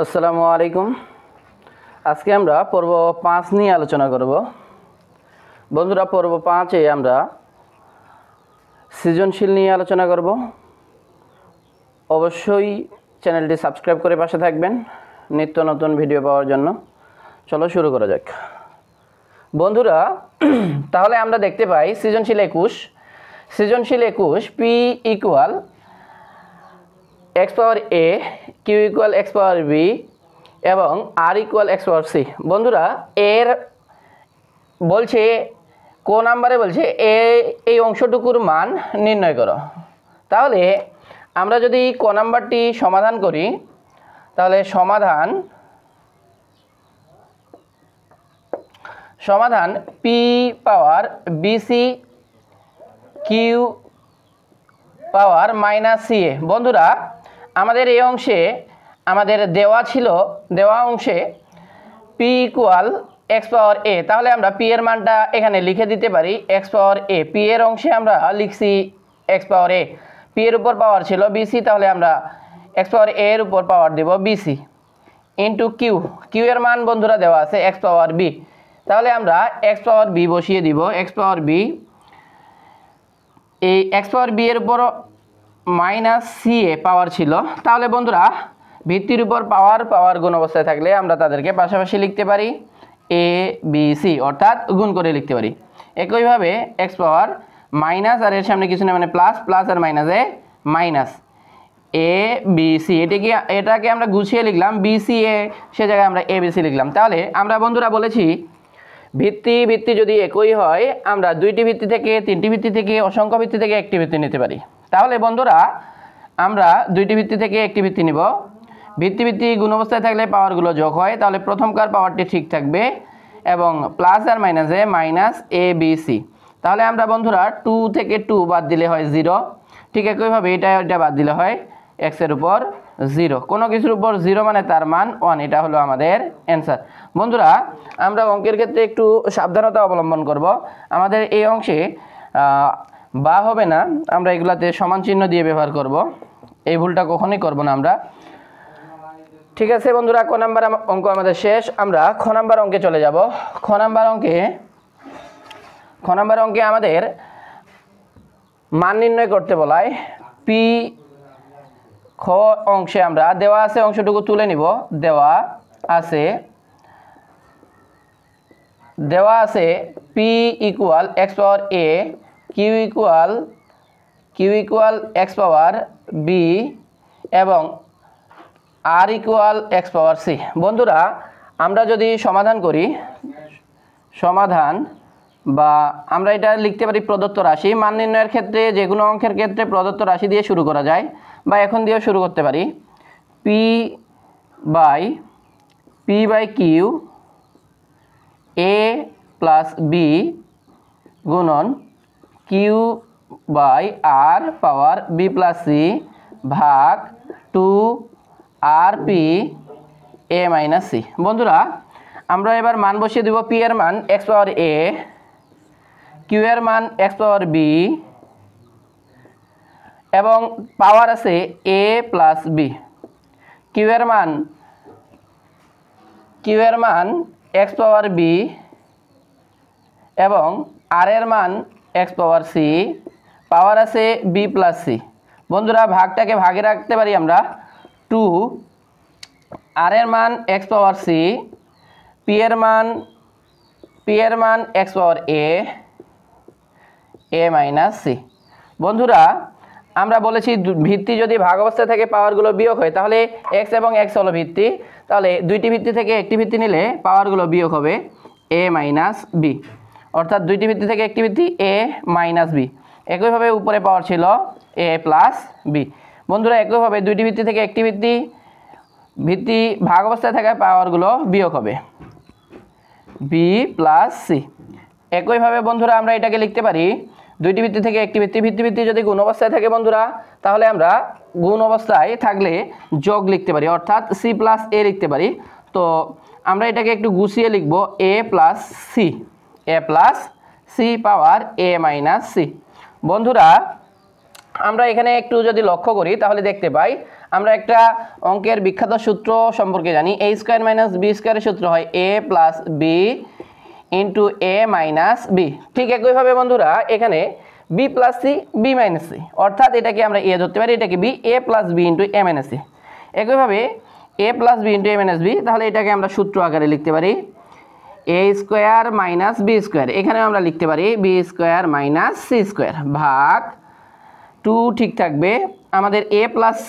আসসালামু আলাইকুম। আজকে আমরা পর্ব 5 নিয়ে আলোচনা করব। বন্ধুরা, পর্ব 5-এ আমরা সৃজনশীল নিয়ে আলোচনা করব। অবশ্যই চ্যানেলটি সাবস্ক্রাইব করে পাশে থাকবেন নিত্য নতুন ভিডিও পাওয়ার জন্য। চলো শুরু করা যাক। বন্ধুরা, তাহলে আমরা দেখতে পাই সৃজনশীল 21 P equal x power a, q equal x power b এবং r ইকুয়াল x পাওয়ার c। বন্ধুরা, এর বলছে কোন নাম্বারে বলছে এই অংশটুকুর মান নির্ণয় করো। তাহলে আমরা যদি ক নাম্বারটি সমাধান করি, তাহলে সমাধান p power bc q power minus C A. বন্ধুরা, আমাদের এই অংশে আমাদের দেওয়া অংশে p equal X power A. তাহলে আমরা p এর মানটা এখানে লিখে দিতে পারি এক্স পাওয়ার এ। p এর অংশে আমরা লিখছি এক্স পাওয়ার এ, p এর উপর পাওয়ার ছিল bc, তাহলে আমরা এক্স পাওয়ার এ এর উপর পাওয়ার দেব bc ইন্টু কিউ এর মান বন্ধুরা দেওয়া আছে এক্স পাওয়ার বি। তাহলে আমরা এক্স পাওয়ার বি বসিয়ে দিব। এক্স পাওয়ার বি, এই এক্স পাওয়ার বি এর উপর মাইনাস সি এ পাওয়ার ছিল। তাহলে বন্ধুরা, ভিত্তির উপর পাওয়ার গুণ অবস্থায় থাকলে আমরা তাদেরকে পাশাপাশি লিখতে পারি এ বি সি, অর্থাৎ গুণ করে লিখতে পারি। একইভাবে এক্স পাওয়ার মাইনাস আর এর সামনে কিছু না, মানে প্লাস আর মাইনাসে মাইনাস এ বি সি, এটাকে আমরা গুছিয়ে লিখলাম বি সি এ, সে জায়গায় আমরা এ বি সি লিখলাম। তাহলে আমরা বন্ধুরা বলেছি ভিত্তি যদি একই হয় আমরা দুইটি ভিত্তি থেকে, তিনটি ভিত্তি থেকে, অসংখ্য ভিত্তি থেকে একটি ভিত্তি নিতে পারি। তাহলে বন্ধুরা, আমরা দুইটি ভিত্তি থেকে একটি ভিত্তি নিব। ভিত্তি গুণ অবস্থায় থাকলে পাওয়ারগুলো যোগ হয়, তাহলে প্রথমকার পাওয়ারটি ঠিক থাকবে এবং প্লাস আর মাইনাসে মাইনাস এ বি সি। তাহলে আমরা বন্ধুরা 2 থেকে 2 বাদ দিলে হয় 0। ঠিক একইভাবে এটা বাদ দিলে হয় এক্সের উপর 0। কোনো কিছুর উপর 0 মানে তার মান 1। এটা হলো আমাদের অ্যান্সার। বন্ধুরা, আমরা অঙ্কের ক্ষেত্রে একটু সাবধানতা অবলম্বন করব। আমাদের এই অংশে বা হবে না, আমরা এগুলাতে সমান চিহ্ন দিয়ে ব্যবহার করব। এই ভুলটা কখনোই করব না আমরা। ঠিক আছে বন্ধুরা, ক নাম্বার অঙ্ক আমাদের শেষ। আমরা খ নাম্বার অঙ্কে চলে যাব। খ নাম্বার অঙ্কে আমাদের মান নির্ণয় করতে বলায় পি। খ অংশে আমরা দেওয়া আছে অংশটুকু তুলে নিব। দেওয়া আছে পি ইকুয়াল এক্স পাওয়ার এ, Q equal X power B এবং আর ইকুয়াল এক্স পাওয়ার সি। বন্ধুরা, আমরা যদি সমাধান করি, বা আমরা এটা লিখতে পারি প্রদত্ত রাশি। মান নির্ণয়ের ক্ষেত্রে যে কোনো অঙ্কের ক্ষেত্রে প্রদত্ত রাশি দিয়ে শুরু করা যায়, বা এখন দিয়েও শুরু করতে পারি। P by Q A plus B গুণন Q by R power B plus C ভাগ 2 আর পি এ মাইনাস সি। বন্ধুরা, আমরা এবার মান বসিয়ে দেব। পি এর মান এক্স পাওয়ার এ, কিউ এর মান এক্স পাওয়ার বি এবং পাওয়ার আছে এ প্লাস বি। কিউ এর মান এক্স পাওয়ার বি এবং আর এর মান এক্স পাওয়ার সি, পাওয়ার আছে বি প্লাস সি। বন্ধুরা, ভাগটাকে ভাগে রাখতে পারি আমরা 2, আর এর মান এক্স পাওয়ার সি, পি এর মান এক্স পাওয়ার এ মাইনাস সি। বন্ধুরা, আমরা বলেছি ভিত্তি যদি ভাগ অবস্থায় থেকে পাওয়ারগুলো বিয়োগ হয়, তাহলে এক্স এবং এক্স হলো ভিত্তি। তাহলে দুইটি ভিত্তি থেকে একটি ভিত্তি নিলে পাওয়ারগুলো বিয়োগ হবে এ মাইনাস বি, অর্থাৎ দুইটি ভিত্তি থেকে একটি ভিত্তি এ মাইনাস বি। একইভাবে উপরে পাওয়ার ছিল এ প্লাস বি। বন্ধুরা, একইভাবে দুইটি ভিত্তি থেকে একটি ভিত্তি ভাগ অবস্থায় থাকায় পাওয়ারগুলো বিয়োগ হবে বি প্লাস সি। একইভাবে বন্ধুরা, আমরা এটাকে লিখতে পারি দুইটি ভিত্তি থেকে একটি ভিত্তি যদি গুণ অবস্থায় থাকে বন্ধুরা, তাহলে আমরা গুণ অবস্থায় থাকলে যোগ লিখতে পারি, অর্থাৎ সি প্লাস এ লিখতে পারি। তো আমরা এটাকে একটু গুছিয়ে লিখব এ প্লাস সি পাওয়ার এ মাইনাস সি। বন্ধুরা, আমরা এখানে একটু যদি লক্ষ্য করি তাহলে দেখতে পাই আমরা একটা অঙ্কের বিখ্যাত সূত্র সম্পর্কে জানি, a স্কয়ার মাইনাস b স্কয়ারের সূত্র হয় a plus b into a minus b। ঠিক একইভাবে বন্ধুরা এখানে b plus c b minus c, অর্থাৎ এটাকে আমরা a ধরতে পারি, এটাকে b a plus b into a minus c। একইভাবে a plus b into a minus b, তাহলে এটাকে আমরা সূত্র আকারে লিখতে পারি a square minus b square, এখানে আমরা লিখতে পারি b square minus c square ভাগ 2 ঠিক থাকবে আমাদের a plus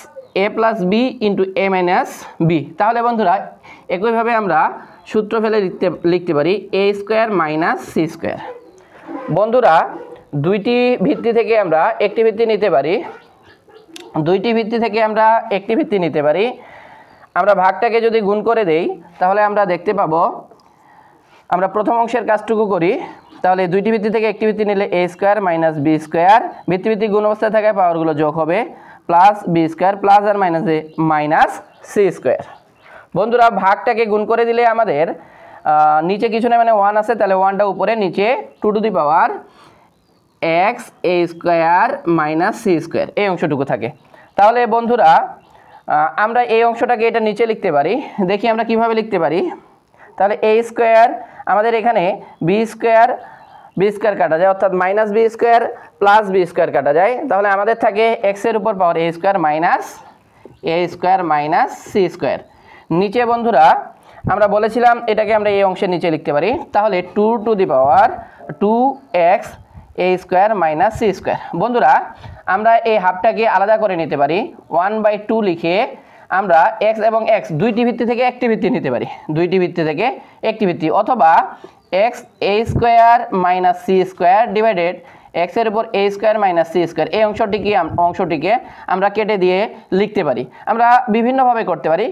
b into a minus b। তাহলে বন্ধুরা একইভাবে আমরা সূত্র ফেলে লিখতে পারি a square minus c square. বন্ধুরা দুইটি ভিত্তি থেকে আমরা একটি ভিত্তি নিতে পারি, আমরা ভাগটাকে যদি গুণ করে দেই তাহলে আমরা দেখতে পাবো, আমরা প্রথম অংশের কাজটুকু করি, তাহলে দুইটি ভিত্তি থেকে একটি ভিত্তি নিলে a square minus b square, ভিত্তি গুণ অবস্থায় থাকায় পাওয়ারগুলো যোগ হবে, প্লাস b স্কয়ার প্লাস আর মাইনাসে মাইনাস c স্কয়ার। বন্ধুরা ভাগটাকে গুণ করে দিলে আমাদের নিচে কিছু না মানে 1 আছে, তাহলে 1টা উপরে, নিচে 2 to the power x a square minus c square এই অংশটুকু থাকে। তাহলে বন্ধুরা আমরা এই অংশটাকে এটা নিচে লিখতে পারি, দেখি আমরা কিভাবে লিখতে পারি। তাহলে a স্কয়ার আমাদের এখানে b স্কয়ার কাটা যায়, অর্থাৎ minus b square plus b square কাটা যায়, তাহলে আমাদের থাকে x এর উপর পাওয়ার a square minus c square. নিচে বন্ধুরা আমরা বলেছিলাম এটাকে আমরা এই অংশের নিচে লিখতে পারি, তাহলে 2 to the power 2x a square minus c square. বন্ধুরা আমরা এই হাফটাকে আলাদা করে নিতে পারি, 1/2 লিখে আমরা x এবং x দুইটি ভিত্তি থেকে একটি ভিত্তি নিতে পারি, অথবা x a square minus c square divided x এর উপর a square minus c square এই অংশটিকে আমরা কেটে দিয়ে লিখতে পারি। আমরা বিভিন্নভাবে করতে পারি,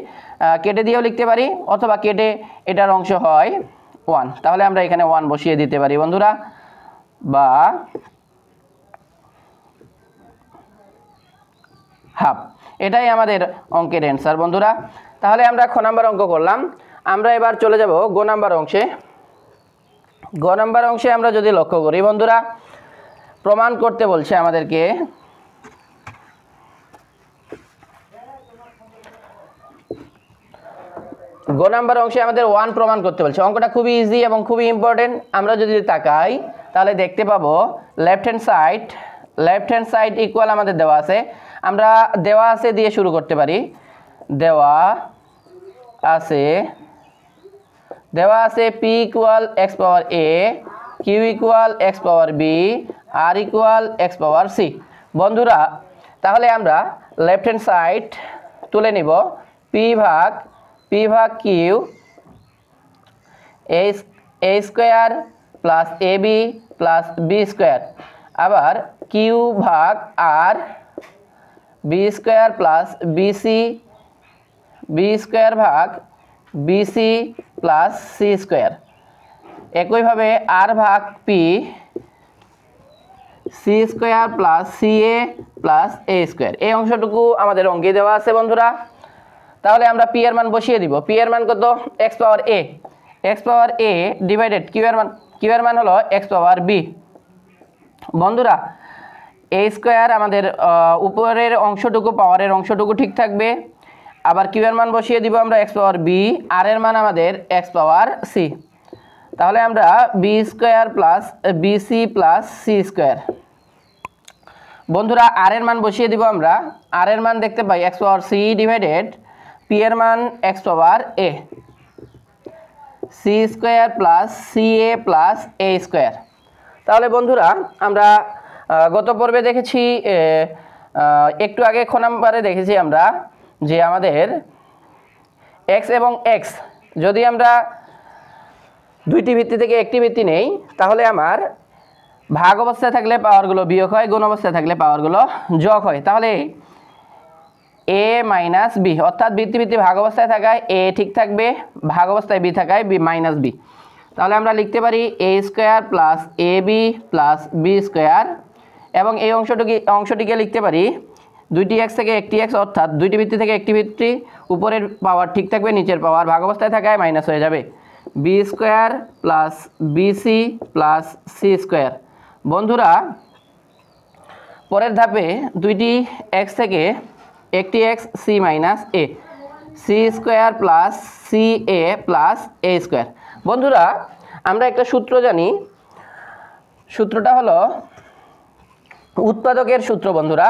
কেটে দিয়েও লিখতে পারি, অথবা কেটে এটার অংশ হয় 1, তাহলে আমরা এখানে 1 বসিয়ে দিতে পারি বন্ধুরা, বা হাফ। এটাই আমাদের অঙ্কের অ্যান্সার বন্ধুরা। তাহলে আমরা খ নাম্বার অঙ্ক করলাম, আমরা এবার চলে যাব গ নাম্বার অংশে। গ নাম্বার অংশে আমরা যদি লক্ষ্য করি বন্ধুরা, প্রমাণ করতে বলছে আমাদেরকে গ নাম্বার অংশে আমাদের 1 প্রমাণ করতে বলছে। অঙ্কটা খুবই ইজি এবং খুবই ইম্পর্টেন্ট। আমরা যদি তাকাই তাহলে দেখতে পাবো লেফট হ্যান্ড সাইড ইকুয়াল আমাদের দেওয়া আছে, আমরা দেওয়া আছে দিয়ে শুরু করতে পারি। দেওয়া আছে p equal x power a, q equal x power b, r equal x power c। বন্ধুরা তাহলে আমরা লেফট হ্যান্ড সাইড তুলে নিব, p ভাগ q a square plus ab plus b square, আবার q ভাগ r b square plus bc b square ভাগ bc plus c square. একইভাবে r ভাগ p c square plus ca plus a square এই অংশটুকু আমাদের অঙ্কে দেওয়া আছে বন্ধুরা। তাহলে আমরা p এর মান বসিয়ে দিব, p এর মান কত, x power a divided q এর মান হলো x পাওয়ার b। বন্ধুরা a স্কয়ার আমাদের উপরের অংশটুকু পাওয়ারের অংশটুকু ঠিক থাকবে, আবার q এর মান বসিয়ে দিব আমরা x পাওয়ার b, r এর মান আমাদের x পাওয়ার c। তাহলে আমরা b square plus bc plus c square. বন্ধুরা r এর মান বসিয়ে দিব আমরা, r এর মান দেখতে পাই x পাওয়ার c ডিভাইডেড p এর মান x power a, c square plus ca plus a square. তাহলে বন্ধুরা আমরা গত পর্বে দেখেছি, একটু আগে খ নাম্বারে দেখেছি আমরা যে আমাদের x এবং x যদি আমরা দুইটি ভিত্তি থেকে একটি ভিত্তি নেই, তাহলে আমার ভাগ অবস্থায় থাকলে পাওয়ারগুলো বিয়োগ হয়, গুণ অবস্থায় থাকলে পাওয়ারগুলো যোগ হয়। তাহলে a মাইনাস b, অর্থাৎ ভিত্তি ভাগ অবস্থায় থাকায় a ঠিক থাকবে, ভাগ অবস্থায় b থাকায় b মাইনাস b। তাহলে আমরা লিখতে পারি a square plus ab plus b square, এবং এই অংশটিকে লিখতে পারি দুইটি x থেকে একটি x, অর্থাৎ দুইটি ভিত্তি থেকে একটি ভিত্তি, উপরের পাওয়ার ঠিক থাকবে, নিচের পাওয়ার ভাগ অবস্থায় থাকায় মাইনাস হয়ে যাবে, b square plus bc plus c square. বন্ধুরা পরের ধাপে দুইটি x থেকে একটি x C minus A, C square plus C A plus A square. বন্ধুরা আমরা একটা সূত্র জানি, সূত্রটা হলো উৎপাদকের সূত্র। বন্ধুরা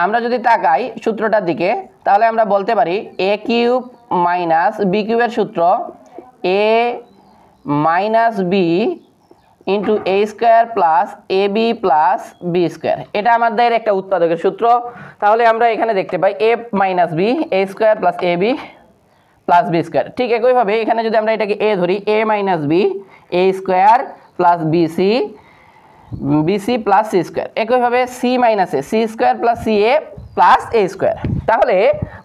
আমরা যদি তাকাই সূত্রটার দিকে তাহলে আমরা বলতে পারি এ কিউব মাইনাস বি কিউবের সূত্র A minus B into A square plus A B plus B square. এটা আমাদের একটা উৎপাদকের সূত্র। তাহলে আমরা এখানে দেখতে পাই A minus B A square plus A B plus B square. ঠিক একইভাবে এখানে যদি আমরা এটাকে এ ধরি A minus B A square plus BC BC plus C square. একইভাবে C minus A C square plus C A plus A square. তাহলে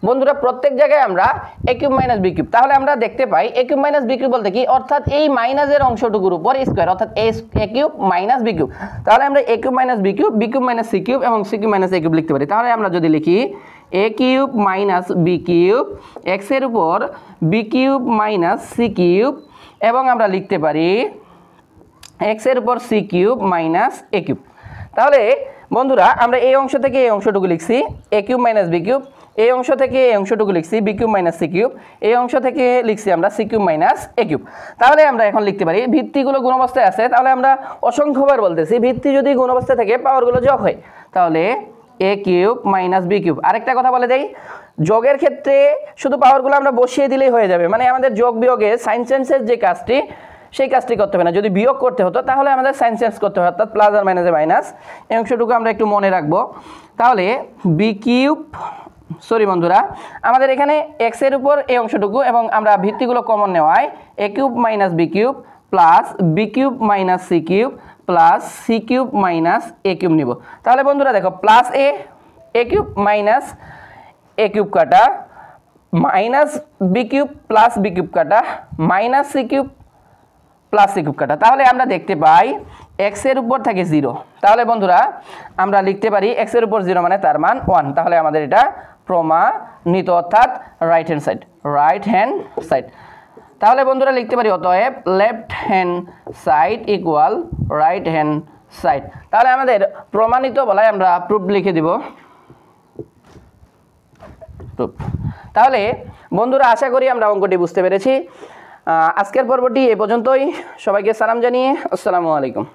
বন্ধুরা প্রত্যেক জায়গায় আমরা A cube minus B cube, তাহলে আমরা দেখতে পাই A cube minus B cube বলতে কি, অর্থাৎ এই মাইনাসের অংশটুকুর উপর স্কোয়ার, অর্থাৎ A cube minus B cube. তাহলে আমরা A cube minus B cube minus C cube এবং C cube minus A cube লিখতে পারি। তাহলে আমরা যদি লিখি A cube minus B cube এক্সের উপর B cube minus C cube, এবং আমরা লিখতে পারি এক্সের উপর C cube minus A cube. তাহলে বন্ধুরা আমরা এই অংশ থেকে এই অংশটুকু লিখছি A cube minus B cube, এই অংশ থেকে এই অংশটুকু লিখছি B cube minus C cube, এই অংশ থেকে লিখছি আমরা C cube minus A cube. তাহলে আমরা এখন লিখতে পারি ভিত্তিগুলো গুণ অবস্থায় আছে, তাহলে আমরা অসংখ্যবার বলতেছি ভিত্তি যদি গুণ অবস্থায় থাকে পাওয়ারগুলো যোগ হয়, তাহলে এ কিউব মাইনাস বি কিউব। আরেকটা কথা বলে দেই, যোগের ক্ষেত্রে শুধু পাওয়ারগুলো আমরা বসিয়ে দিলেই হয়ে যাবে, মানে আমাদের যোগ বিয়োগে সাইন চেঞ্জের যে কাজটি সেই কাজটি করতে হবে না। যদি বিয়োগ করতে হতো তাহলে আমাদের সাইন চেঞ্জ করতে হবে, অর্থাৎ প্লাস আর মাইনাসে মাইনাস। এই অংশটুকু আমরা একটু মনে রাখবো। তাহলে বি কিউব বন্ধুরা আমাদের এখানে এক্সের উপর এই অংশটুকু এবং আমরা ভিত্তিগুলো কমন নেওয়ায় A cube minus B cube plus B cube minus C cube plus C cube minus A cube নিব। তাহলে বন্ধুরা দেখো plus A cube minus A cube কাটা, minus B cube plus B cube কাটা, minus C cube plus C cube কাটা। তাহলে আমরা দেখতে পাই এক্স এর উপর থাকে 0। তাহলে বন্ধুরা আমরা লিখতে পারি এক্স এর উপর 0 মানে তার মান 1। তাহলে আমাদের এটা প্রমাণিত, অর্থাৎ রাইট হ্যান্ড সাইড। তাহলে বন্ধুরা লিখতে পারি অতএব left hand side equal right hand side. তাহলে আমাদের প্রমাণিত বলায় আমরা প্রুফ লিখে দিব, প্রুফ। তাহলে বন্ধুরা আশা করি আমরা অঙ্কটি বুঝতে পেরেছি। আজকের পর্বটি এ পর্যন্তই। সবাইকে সালাম জানিয়ে আসসালামু আলাইকুম।